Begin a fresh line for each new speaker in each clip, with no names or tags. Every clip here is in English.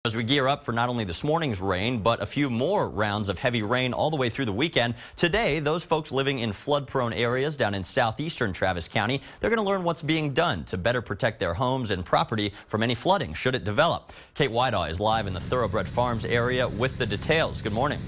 As we gear up for not only this morning's rain, but a few more rounds of heavy rain all the way through the weekend. Today, those folks living in flood-prone areas down in southeastern Travis County, they're going to learn what's being done to better protect their homes and property from any flooding should it develop. Kate Whiteaw is live in the Thoroughbred Farms area with the details. Good morning.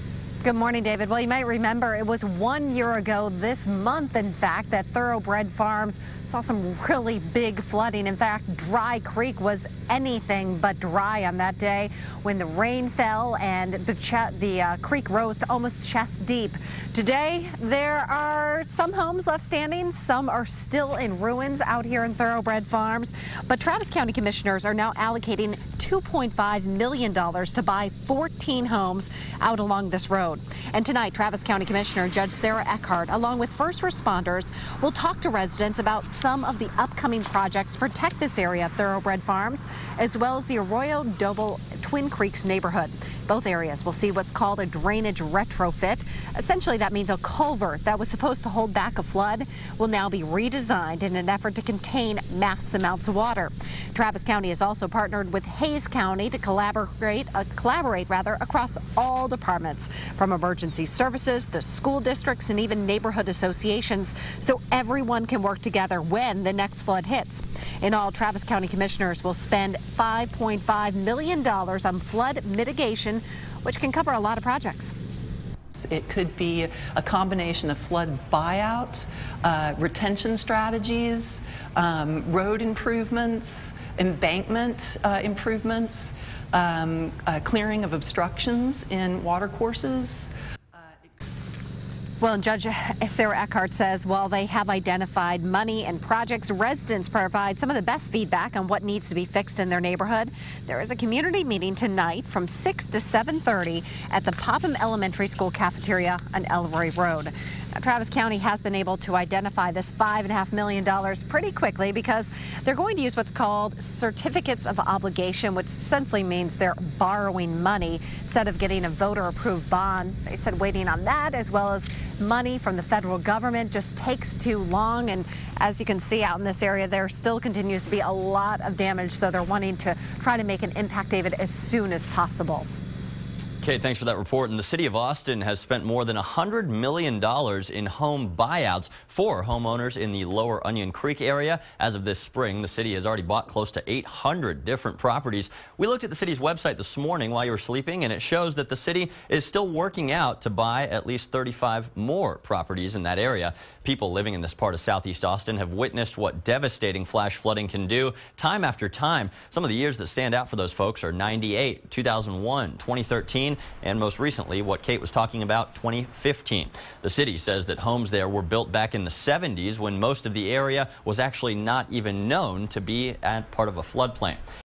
Good morning, David. Well, you might remember it was 1 year ago this month, in fact, that Thoroughbred Farms saw some really big flooding. In fact, Dry Creek was anything but dry on that day when the rain fell and the creek rose to almost chest deep. Today, there are some homes left standing. Some are still in ruins out here in Thoroughbred Farms. But Travis County commissioners are now allocating $2.5 million to buy 14 homes out along this road. And tonight, Travis County Commissioner Judge Sarah Eckhart, along with first responders, will talk to residents about some of the upcoming projects to protect this area of Thoroughbred Farms, as well as the Arroyo Doble Twin Creeks neighborhood. Both areas will see what's called a drainage retrofit. Essentially, that means a culvert that was supposed to hold back a flood will now be redesigned in an effort to contain mass amounts of water. Travis County has also partnered with Hays County to collaborate across all departments, from emergency services to school districts and even neighborhood associations, so everyone can work together when the next flood hits. In all, Travis County commissioners will spend $5.5 million on flood mitigation, which can cover a lot of projects.
It could be a combination of flood buyout, retention strategies, road improvements, embankment improvements, clearing of obstructions in water courses.
Well, Judge Sarah Eckhart says while they have identified money and projects, residents provide some of the best feedback on what needs to be fixed in their neighborhood. There is a community meeting tonight from 6 to 7:30 at the Popham Elementary School cafeteria on Elroy Road. Now, Travis County has been able to identify this $5.5 million pretty quickly because they're going to use what's called certificates of obligation, which essentially means they're borrowing money instead of getting a voter-approved bond. They said waiting on that, as well as money from the federal government, just takes too long. And as you can see out in this area, there still continues to be a lot of damage, so they're wanting to try to make an impact, David, as soon as possible.
Kate, thanks for that report. And the city of Austin has spent more than $100 million in home buyouts for homeowners in the lower Onion Creek area. As of this spring, the city has already bought close to 800 different properties. We looked at the city's website this morning while you were sleeping, and it shows that the city is still working out to buy at least 35 more properties in that area. People living in this part of southeast Austin have witnessed what devastating flash flooding can do time after time. Some of the years that stand out for those folks are 98, 2001, 2013, and most recently what Kate was talking about, 2015. The city says that homes there were built back in the 70s when most of the area was actually not even known to be at part of a floodplain.